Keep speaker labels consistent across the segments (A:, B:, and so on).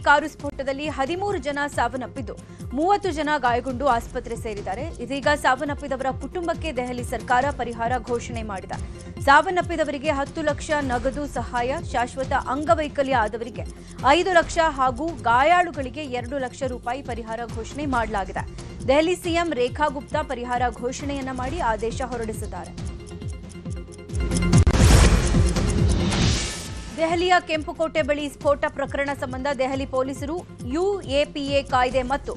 A: Car ಸ್ಫೋಟದಲ್ಲಿ 13 ಜನ ಸಾವನ್ನಪ್ಪಿದ್ದು 30 ಜನ ಗಾಯಗೊಂಡು ಆಸ್ಪತ್ರೆ ಸೇರಿದ್ದಾರೆ. ಇದೀಗ ಸಾವನ್ನಪ್ಪಿದವರ ಕುಟುಂಬಕ್ಕೆ ದೆಹಲಿ ಸರ್ಕಾರ ಪರಿಹಾರ ಘೋಷಣೆ ಮಾಡಿದೆ. ಸಾವನ್ನಪ್ಪಿದವರಿಗೆ 10 ಲಕ್ಷ ನಗದು ಸಹಾಯ, ಶಾಶ್ವತ ಅಂಗವೈಕಲ್ಯ ಆದವರಿಗೆ 5 ಲಕ್ಷ ಹಾಗೂ ಗಾಯಾಳುಗಳಿಗೆ 2 ಲಕ್ಷ ರೂಪಾಯಿ ಪರಿಹಾರ ಘೋಷಣೆ ಮಾಡಲಾಗಿದೆ. ದೆಹಲಿ ಸಿಎಂ ರೇಖಾ ಗುಪ್ತಾ ಪರಿಹಾರ ಘೋಷಣೆಯನ್ನ ಮಾಡಿ ಆದೇಶ ಹೊರಡಿಸಿದ್ದಾರೆ. ದೆಹಲಿಯ ಕೆಂಪುಕೋಟೆ ಬಳಿ ಸ್ಫೋಟ ಪ್ರಕರಣ ಸಂಬಂಧ ದೆಹಲಿ ಪೊಲೀಸರು ಯುಎಪಿಎ ಕಾಯ್ದೆ ಮತ್ತು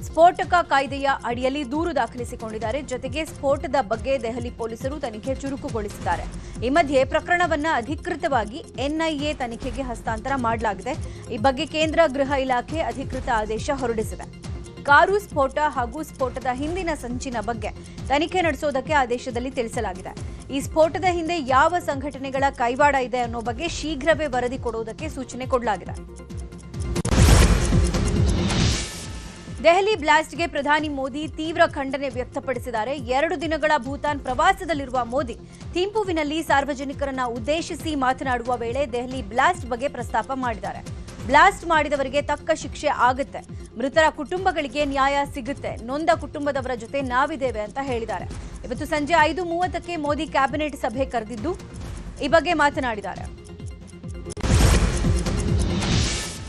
A: ಸ್ಫೋಟಕ ಕಾಯ್ದೆಯ ಅಡಿಯಲ್ಲಿ ದೂರು ದಾಖಲಿಸಿಕೊಂಡಿದ್ದಾರೆ. ಜೊತೆಗೆ ಸ್ಫೋಟದ ಬಗ್ಗೆ ದೆಹಲಿ ಪೊಲೀಸರು ತನಿಖೆ ಚುರುಕುಗೊಳಿಸಿದ್ದಾರೆ. ಈ ಮಧ್ಯೆ ಪ್ರಕರಣವನ್ನು ಅಧಿಕೃತವಾಗಿ ಎನ್ಐಎ ತನಿಖೆಗೆ ಹಸ್ತಾಂತರ ಮಾಡಲಾಗಿದೆ. ಈ ಬಗ್ಗೆ ಕೇಂದ್ರ ಗೃಹ ಇಲಾಖೆ ಅಧಿಕೃತ ಆದೇಶ ಹೊರಡಿಸಿದೆ. ಕಾರು ಸ್ಫೋಟ ಹಾಗೂ ಸ್ಫೋಟದ ಹಿಂದಿನ ಸಂಚಿನ ಬಗ್ಗೆ ತನಿಖೆ ನಡೆಸೋದಕ್ಕೆ ಆದೇಶದಲ್ಲಿ ತಿಳಿಸಲಾಗಿದೆ. ಈ ಸ್ಫೋಟದ ಹಿಂದೆ ಯಾವ ಸಂಘಟನೆಗಳ ಕೈವಾಡ ಇದೆ ಅನ್ನೋ ಬಗ್ಗೆ ಶೀಘ್ರವೇ ವರದಿ ಕೊಡುವುದಕ್ಕೆ ಸೂಚನೆ ಕೊಡಲಾಗಿದೆ. ದೆಹಲಿ ಬ್ಲಾಸ್ಟ್ಗೆ ಪ್ರಧಾನಿ ಮೋದಿ ತೀವ್ರ ಖಂಡನೆ ವ್ಯಕ್ತಪಡಿಸಿದ್ದಾರೆ. 2 ದಿನಗಳ ಭೂತಾನ್ ಪ್ರವಾಸದಲ್ಲಿರುವ ಮೋದಿ ಥಿಂಪುವಿನಲ್ಲಿ ಸಾರ್ವಜನಿಕರನ್ನ ಉದ್ದೇಶಿಸಿ ಮಾತನಾಡುವ ವೇಳೆ ದೆಹಲಿ ಬ್ಲಾಸ್ಟ್ ಬಗ್ಗೆ ಪ್ರಸ್ತಾಪ ಮಾಡಿದ್ದಾರೆ. ಬ್ಲಾಸ್ಟ್ ಮಾಡಿದವರಿಗೆ ತಕ್ಕ ಶಿಕ್ಷೆ ಆಗುತ್ತೆ, ಮೃತರ ಕುಟುಂಬಗಳಿಗೆ ನ್ಯಾಯ ಸಿಗುತ್ತೆ, ನೊಂದ ಕುಟುಂಬದವರ ಜೊತೆ ನಾವಿದ್ದೇವೆ ಅಂತ ಹೇಳಿದ್ದಾರೆ. ಇವತ್ತು ಸಂಜೆ 5:30ಕ್ಕೆ ಮೋದಿ ಕ್ಯಾಬಿನೆಟ್ ಸಭೆ ಕರೆದಿದ್ದು ಈ ಬಗ್ಗೆ ಮಾತನಾಡಿದ್ದಾರೆ.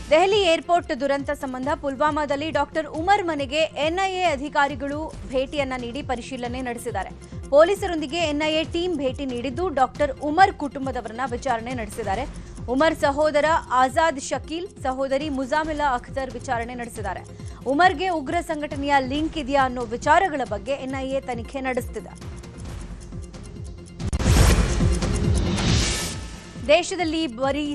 A: ದೆಹಲಿ ಏರ್ಪೋರ್ಟ್ ದುರಂತ ಸಂಬಂಧ ಪುಲ್ವಾಮಾದಲ್ಲಿ ಡಾಕ್ಟರ್ ಉಮರ್ ಮನೆಗೆ ಎನ್ಐಎ ಅಧಿಕಾರಿಗಳು ಭೇಟಿಯನ್ನ ನೀಡಿ ಪರಿಶೀಲನೆ ನಡೆಸಿದ್ದಾರೆ. ಪೊಲೀಸರೊಂದಿಗೆ ಎನ್ಐಎ ಟೀಮ್ ಭೇಟಿ ನೀಡಿದ್ದು ಡಾಕ್ಟರ್ ಉಮರ್ ಕುಟುಂಬದವರನ್ನ ವಿಚಾರಣೆ ನಡೆಸಿದ್ದಾರೆ. ಉಮರ್ ಸಹೋದರ ಆಜಾದ್ ಶಕೀಲ್, ಸಹೋದರಿ ಮುಜಾಮಿಲಾ ಅಖ್ತರ್ ವಿಚಾರಣೆ ನಡೆಸಿದ್ದಾರೆ. ಉಮರ್ಗೆ ಉಗ್ರ ಸಂಘಟನೆಯ ಲಿಂಕ್ ಇದೆಯಾ ಅನ್ನೋ ವಿಚಾರಗಳ ಬಗ್ಗೆ ಎನ್ಐಎ ತನಿಖೆ ನಡೆಸುತ್ತಿದೆ. ದೇಶದಲ್ಲಿ ಬರೀ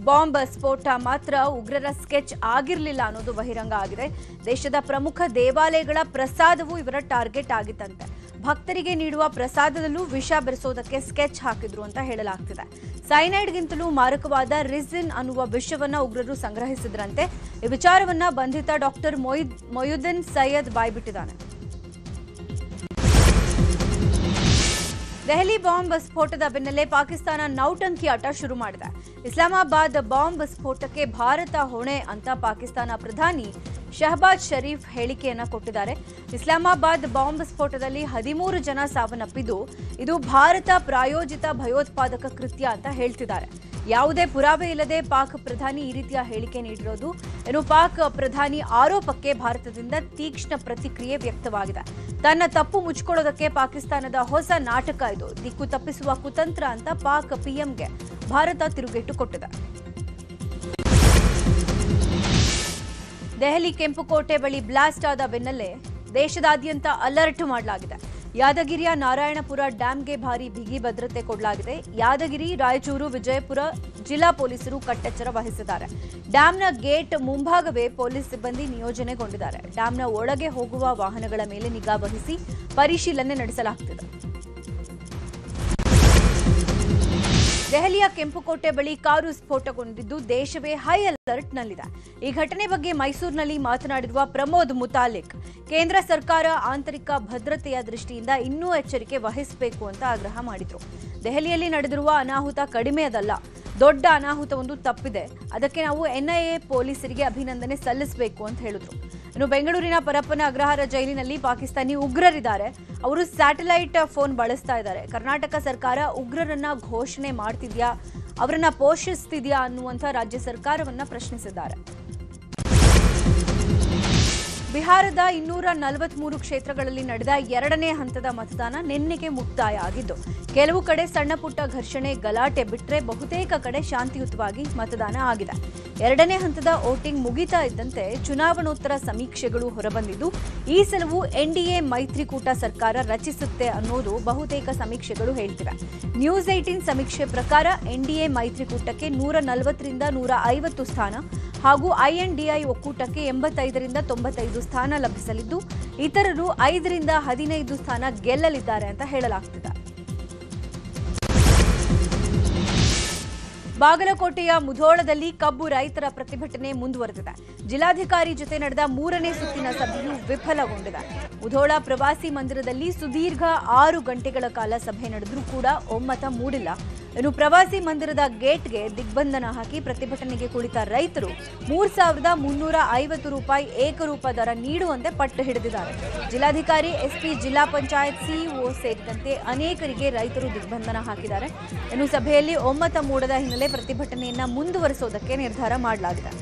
A: ಬಾಂಬ್ ಸ್ಫೋಟ ಮಾತ್ರ ಉಗ್ರರ ಸ್ಕೆಚ್ ಆಗಿರಲಿಲ್ಲ ಅನ್ನೋದು ಬಹಿರಂಗ ಆಗಿದೆ. ದೇಶದ ಪ್ರಮುಖ ದೇವಾಲಯಗಳ ಪ್ರಸಾದವೂ ಇವರ ಟಾರ್ಗೆಟ್ ಆಗಿತ್ತಂತೆ. ಭಕ್ತರಿಗೆ ನೀಡುವ ಪ್ರಸಾದದಲ್ಲೂ ವಿಷ ಬೆರೆಸೋದಕ್ಕೆ ಸ್ಕೆಚ್ ಹಾಕಿದ್ರು ಅಂತ ಹೇಳಲಾಗ್ತಿದೆ. ಸೈನೈಡ್ಗಿಂತಲೂ ಮಾರಕವಾದ ರಿಸಿನ್ ಅನ್ನುವ ವಿಷವನ್ನ ಉಗ್ರರು ಸಂಗ್ರಹಿಸಿದ್ರಂತೆ. ಈ ವಿಚಾರವನ್ನ ಬಂಧಿತ ಡಾಕ್ಟರ್ ಮೊಯುದ್ದೀನ್ ಸೈಯದ್ ಬಾಯ್ಬಿಟ್ಟಿದ್ದಾನೆ. ದೆಹಲಿ ಬಾಂಬ್ ಸ್ಫೋಟದ ಬೆನ್ನಲ್ಲೇ ಪಾಕಿಸ್ತಾನ ನೌಟಂಕಿ ಆಟ ಶುರು ಮಾಡಿದೆ. ಇಸ್ಲಾಮಾಬಾದ್ ಬಾಂಬ್ ಸ್ಫೋಟಕ್ಕೆ ಭಾರತ ಹೊಣೆ ಅಂತ ಪಾಕಿಸ್ತಾನ ಪ್ರಧಾನಿ ಶಹಬಾಜ್ ಶರೀಫ್ ಹೇಳಿಕೆಯನ್ನ ಕೊಟ್ಟಿದ್ದಾರೆ. ಇಸ್ಲಾಮಾಬಾದ್ ಬಾಂಬ್ ಸ್ಫೋಟದಲ್ಲಿ 13 ಜನ ಸಾವನ್ನಪ್ಪಿದ್ದು ಇದು ಭಾರತ ಪ್ರಾಯೋಜಿತ ಭಯೋತ್ಪಾದಕ ಕೃತ್ಯ ಅಂತ ಹೇಳ್ತಿದ್ದಾರೆ. ಯಾವುದೇ ಪುರಾವೆ ಇಲ್ಲದೆ ಪಾಕ್ ಪ್ರಧಾನಿ ಈ ರೀತಿಯ ಹೇಳಿಕೆ ನೀಡಿರೋದು ಇನ್ನು ಪಾಕ್ ಪ್ರಧಾನಿ ಆರೋಪಕ್ಕೆ ಭಾರತದಿಂದ ತೀಕ್ಷ್ಣ ಪ್ರತಿಕ್ರಿಯೆ ವ್ಯಕ್ತವಾಗಿದೆ. ತನ್ನ ತಪ್ಪು ಮುಚ್ಚಿಕೊಳ್ಳೋದಕ್ಕೆ ಪಾಕಿಸ್ತಾನದ ಹೊಸ ನಾಟಕ ಇದು, ದಿಕ್ಕು ತಪ್ಪಿಸುವ ಕುತಂತ್ರ ಅಂತ ಪಾಕ್ ಪಿಎಂಗೆ ಭಾರತ ತಿರುಗೇಟು ಕೊಟ್ಟಿದೆ. ದೆಹಲಿ ಕೆಂಪುಕೋಟೆ ಬಳಿ ಬ್ಲಾಸ್ಟ್ ಆದ ಬೆನ್ನಲ್ಲೇ ದೇಶದಾದ್ಯಂತ ಅಲರ್ಟ್ ಮಾಡಲಾಗಿದೆ. ಯಾದಗಿರಿಯ ನಾರಾಯಣಪುರ ಡ್ಯಾಂಗೆ ಭಾರಿ ಬಿಗಿ ಭದ್ರತೆ ಕೊಡಲಾಗಿದೆ. ಯಾದಗಿರಿ, ರಾಯಚೂರು, ವಿಜಯಪುರ ಜಿಲ್ಲಾ ಪೊಲೀಸರು ಕಟ್ಟೆಚ್ಚರ ವಹಿಸಿದ್ದಾರೆ. ಡ್ಯಾಂನ ಗೇಟ್ ಮುಂಭಾಗವೇ ಪೊಲೀಸ್ ಸಿಬ್ಬಂದಿ ನಿಯೋಜನೆಗೊಂಡಿದ್ದಾರೆ. ಡ್ಯಾಂನ ಒಳಗೆ ಹೋಗುವ ವಾಹನಗಳ ಮೇಲೆ ನಿಗಾ ವಹಿಸಿ ಪರಿಶೀಲನೆ ನಡೆಸಲಾಗುತ್ತಿದೆ. ದೆಹಲಿಯ ಕೆಂಪುಕೋಟೆ ಬಳಿ ಕಾರು ಸ್ಫೋಟಗೊಂಡಿದ್ದು ದೇಶವೇ ಹೈ ಅಲರ್ಟ್ನಲ್ಲಿದೆ. ಈ ಘಟನೆ ಬಗ್ಗೆ ಮೈಸೂರಿನಲ್ಲಿ ಮಾತನಾಡಿರುವ ಪ್ರಮೋದ್ ಮುತಾಲಿಕ್, ಕೇಂದ್ರ ಸರ್ಕಾರ ಆಂತರಿಕ ಭದ್ರತೆಯ ದೃಷ್ಟಿಯಿಂದ ಇನ್ನೂ ಎಚ್ಚರಿಕೆ ವಹಿಸಬೇಕು ಅಂತ ಆಗ್ರಹ ಮಾಡಿದ್ರು. ದೆಹಲಿಯಲ್ಲಿ ನಡೆದಿರುವ ಅನಾಹುತ ಕಡಿಮೆಯದಲ್ಲ, ದೊಡ್ಡ ಅನಾಹುತವೊಂದು ತಪ್ಪಿದೆ. ಅದಕ್ಕೆ ನಾವು ಎನ್ಐಎ ಪೊಲೀಸರಿಗೆ ಅಭಿನಂದನೆ ಸಲ್ಲಿಸಬೇಕು ಅಂತ ಹೇಳಿದ್ರು. ಇನ್ನು ಬೆಂಗಳೂರಿನ ಪರಪ್ಪನ ಅಗ್ರಹಾರ ಜೈಲಿನಲ್ಲಿ ಪಾಕಿಸ್ತಾನಿ ಉಗ್ರರಿದ್ದಾರೆ. ಅವರು ಸ್ಯಾಟಲೈಟ್ ಫೋನ್ ಬಳಸ್ತಾ ಇದ್ದಾರೆ. ಕರ್ನಾಟಕ ಸರ್ಕಾರ ಉಗ್ರರನ್ನ ಘೋಷಣೆ ಮಾಡ್ತಿದ್ಯಾ, ಅವರನ್ನ ಪೋಷಿಸ್ತಿದ್ಯಾ ಅನ್ನುವಂಥ ರಾಜ್ಯ ಸರ್ಕಾರವನ್ನ ಪ್ರಶ್ನಿಸಿದ್ದಾರೆ. ಬಿಹಾರದ 243 ಕ್ಷೇತ್ರಗಳಲ್ಲಿ ನಡೆದ 2ನೇ ಹಂತದ ಮತದಾನ ನಿನ್ನೆಗೆ ಮುಕ್ತಾಯ ಆಗಿದ್ದು ಕೆಲವು ಕಡೆ ಸಣ್ಣ ಪುಟ್ಟ ಘರ್ಷಣೆ ಗಲಾಟೆ ಬಿಟ್ಟರೆ ಬಹುತೇಕ ಕಡೆ ಶಾಂತಿಯುತವಾಗಿ ಮತದಾನ ಆಗಿದೆ. 2ನೇ ಹಂತದ ವೋಟಿಂಗ್ ಮುಗಿತಾ ಇದ್ದಂತೆ ಚುನಾವಣೋತ್ತರ ಸಮೀಕ್ಷೆಗಳು ಹೊರಬಂದಿದ್ದು ಈ ಸಲವೂ ಎನ್ಡಿಎ ಮೈತ್ರಿಕೂಟ ಸರ್ಕಾರ ರಚಿಸುತ್ತೆ ಅನ್ನೋದು ಬಹುತೇಕ ಸಮೀಕ್ಷೆಗಳು ಹೇಳ್ತಿವೆ. ನ್ಯೂಸ್ 18 ಸಮೀಕ್ಷೆ ಪ್ರಕಾರ ಎನ್ಡಿಎ ಮೈತ್ರಿಕೂಟಕ್ಕೆ 140ರಿಂದ 150 ಸ್ಥಾನ ಹಾಗೂ ಐಎನ್ಡಿಐ ಒಕ್ಕೂಟಕ್ಕೆ 85ರಿಂದ 95 ಸ್ಥಾನ ಲಭಿಸಲಿದ್ದು ಇತರರು 5ರಿಂದ 15 ಸ್ಥಾನ ಗೆಲ್ಲಲಿದ್ದಾರೆ ಅಂತ ಹೇಳಲಾಗ್ತಿದೆ. ಬಾಗಲಕೋಟೆಯ ಮುಧೋಳದಲ್ಲಿ ಕಬ್ಬು ರೈತರ ಪ್ರತಿಭಟನೆ ಮುಂದುವರೆದಿದೆ. ಜಿಲ್ಲಾಧಿಕಾರಿ ಜೊತೆ ನಡೆದ 3ನೇ ಸುತ್ತಿನ ಸಭೆಯು ವಿಫಲಗೊಂಡಿದೆ. ಮುಧೋಳ ಪ್ರವಾಸಿ ಮಂದಿರದಲ್ಲಿ ಸುದೀರ್ಘ 6 ಗಂಟೆಗಳ ಕಾಲ ಸಭೆ ನಡೆದರೂ ಕೂಡ ಒಮ್ಮತ ಮೂಡಿಲ್ಲ. ಇನ್ನು ಪ್ರವಾಸಿ ಮಂದಿರದ ಗೇಟ್ಗೆ ದಿಗ್ಬಂಧನ ಹಾಕಿ ಪ್ರತಿಭಟನೆಗೆ ಕುಳಿತ ರೈತರು 3,350 ರೂಪಾಯಿ ಏಕರೂಪ ದರ ನೀಡುವಂತೆ ಪಟ್ಟು ಹಿಡಿದಿದ್ದಾರೆ. ಜಿಲ್ಲಾಧಿಕಾರಿ, ಎಸ್ಪಿ, ಜಿಲ್ಲಾ ಪಂಚಾಯತ್ ಸಿಇಒ ಸೇರಿದಂತೆ ಅನೇಕರಿಗೆ ರೈತರು ದಿಗ್ಬಂಧನ ಹಾಕಿದ್ದಾರೆ. ಇನ್ನು ಸಭೆಯಲ್ಲಿ ಒಮ್ಮತ ಮೂಡದ ಹಿನ್ನೆಲೆ ಪ್ರತಿಭಟನೆಯನ್ನ ಮುಂದುವರಿಸುವುದಕ್ಕೆ ನಿರ್ಧಾರ ಮಾಡಲಾಗಿದೆ.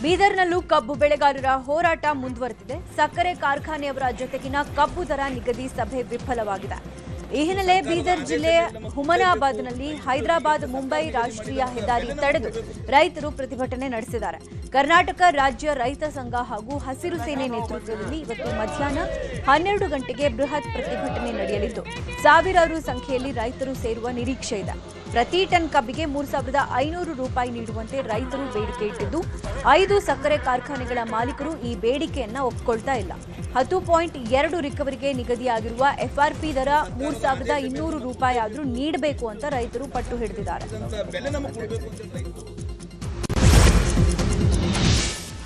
A: ಬೀದರ್ನಲ್ಲೂ ಕಬ್ಬು ಬೆಳೆಗಾರರ ಹೋರಾಟ ಮುಂದುವರೆದಿದೆ. ಸಕ್ಕರೆ ಕಾರ್ಖಾನೆಯವರ ಜೊತೆಗಿನ ಕಬ್ಬು ದರ ನಿಗದಿ ಸಭೆ ವಿಫಲವಾಗಿದೆ. ಈ ಹಿನ್ನೆಲೆ ಬೀದರ್ ಜಿಲ್ಲೆ ಹುಮನಾಬಾದ್ನಲ್ಲಿ ಹೈದರಾಬಾದ್ ಮುಂಬೈ ರಾಷ್ಟ್ರೀಯ ಹೆದ್ದಾರಿ ತಡೆದು ರೈತರು ಪ್ರತಿಭಟನೆ ನಡೆಸಿದ್ದಾರೆ. ಕರ್ನಾಟಕ ರಾಜ್ಯ ರೈತ ಸಂಘ ಹಾಗೂ ಹಸಿರು ಸೇನೆ ನೇತೃತ್ವದಲ್ಲಿ ಇವತ್ತು ಮಧ್ಯಾಹ್ನ 12 ಗಂಟೆಗೆ ಬೃಹತ್ ಪ್ರತಿಭಟನೆ ನಡೆಯಲಿದ್ದು ಸಾವಿರಾರು ಸಂಖ್ಯೆಯಲ್ಲಿ ರೈತರು ಸೇರುವ ನಿರೀಕ್ಷೆ ಇದೆ. ಪ್ರತಿ ಟನ್ ಕಬ್ಬಿಗೆ 3,500 ರೂಪಾಯಿ ನೀಡುವಂತೆ ರೈತರು ಬೇಡಿಕೆ ಇಟ್ಟಿದ್ದು 5 ಸಕ್ಕರೆ ಕಾರ್ಖಾನೆಗಳ ಮಾಲೀಕರು ಈ ಬೇಡಿಕೆಯನ್ನ ಒಪ್ಪಿಕೊಳ್ತಾ ಇಲ್ಲ. 10.2 ರಿಕವರಿಗೆ ನಿಗದಿಯಾಗಿರುವ ಎಫ್ಆರ್ಪಿ ದರ 3,200 ರೂಪಾಯಿ ಆದರೂ ನೀಡಬೇಕು ಅಂತ ರೈತರು ಪಟ್ಟು ಹಿಡಿದಿದ್ದಾರೆ.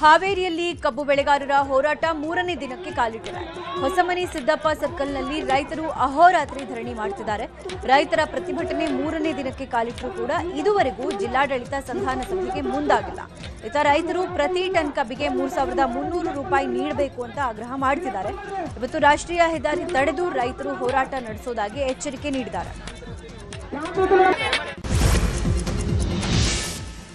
A: ಹಾವೇರಿಯಲ್ಲಿ ಕಬ್ಬು ಬೆಳೆಗಾರರ ಹೋರಾಟ 3ನೇ ದಿನಕ್ಕೆ ಕಾಲಿಟ್ಟಿದೆ. ಹೊಸಮನಿ ಸಿದ್ದಪ್ಪ ಸರ್ಕಲ್ನಲ್ಲಿ ರೈತರು ಅಹೋರಾತ್ರಿ ಧರಣಿ ಮಾಡುತ್ತಿದ್ದಾರೆ. ರೈತರ ಪ್ರತಿಭಟನೆ 3ನೇ ದಿನಕ್ಕೆ ಕಾಲಿಟ್ಟರೂ ಕೂಡ ಇದುವರೆಗೂ ಜಿಲ್ಲಾಡಳಿತ ಸಂಧಾನ ಸಭೆಗೆ ಮುಂದಾಗಿಲ್ಲ. ಇತ ರೈತರು ಪ್ರತಿ ಟನ್ ಕಬ್ಬಿಗೆ 3,300 ರೂಪಾಯಿ ನೀಡಬೇಕು ಅಂತ ಆಗ್ರಹ ಮಾಡುತ್ತಿದ್ದಾರೆ. ಇವತ್ತು ರಾಷ್ಟ್ರೀಯ ಹೆದ್ದಾರಿ ತಡೆದು ರೈತರು ಹೋರಾಟ ನಡೆಸೋದಾಗಿ ಎಚ್ಚರಿಕೆ ನೀಡಿದ್ದಾರೆ.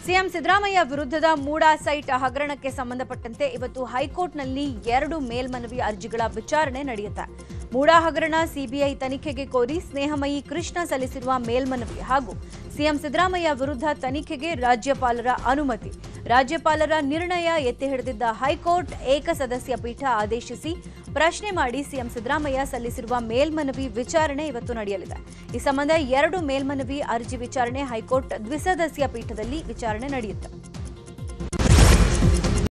A: ಸಿಎಂ ಸಿದ್ದರಾಮಯ್ಯ ವಿರುದ್ಧದ ಮೂಡಾ ಸೈಟ್ ಹಗರಣಕ್ಕೆ ಸಂಬಂಧಪಟ್ಟಂತೆ ಇವತ್ತು ಹೈಕೋರ್ಟ್ನಲ್ಲಿ 2 ಮೇಲ್ಮನವಿ ಅರ್ಜಿಗಳ ವಿಚಾರಣೆ ನಡೆಯುತ್ತೆ. ಮೂಡಾ ಹಗರಣ ಸಿಬಿಐ ತನಿಖೆಗೆ ಕೋರಿ ಸ್ನೇಹಮಯಿ ಕೃಷ್ಣ ಸಲ್ಲಿಸಿರುವ ಮೇಲ್ಮನವಿ ಹಾಗೂ ಸಿಎಂ ಸಿದ್ದರಾಮಯ್ಯ ವಿರುದ್ಧ ತನಿಖೆಗೆ ರಾಜ್ಯಪಾಲರ ಅನುಮತಿ. ರಾಜ್ಯಪಾಲರ ನಿರ್ಣಯ ಎತ್ತಿ ಹಿಡಿದಿದ್ದ ಹೈಕೋರ್ಟ್ ಏಕಸದಸ್ಯ ಪೀಠ ಆದೇಶಿಸಿ ಪ್ರಶ್ನೆ ಮಾಡಿ ಸಿಎಂ ಸಿದ್ದರಾಮಯ್ಯ ಸಲ್ಲಿಸಿರುವ ಮೇಲ್ಮನವಿ ವಿಚಾರಣೆ ಇವತ್ತು ನಡೆಯಲಿದೆ. ಈ ಸಂಬಂಧ 2 ಮೇಲ್ಮನವಿ ಅರ್ಜಿ ವಿಚಾರಣೆ ಹೈಕೋರ್ಟ್ ದ್ವಿಸದಸ್ಯ ಪೀಠದಲ್ಲಿ ವಿಚಾರಣೆ ನಡೆಯುತ್ತೆ.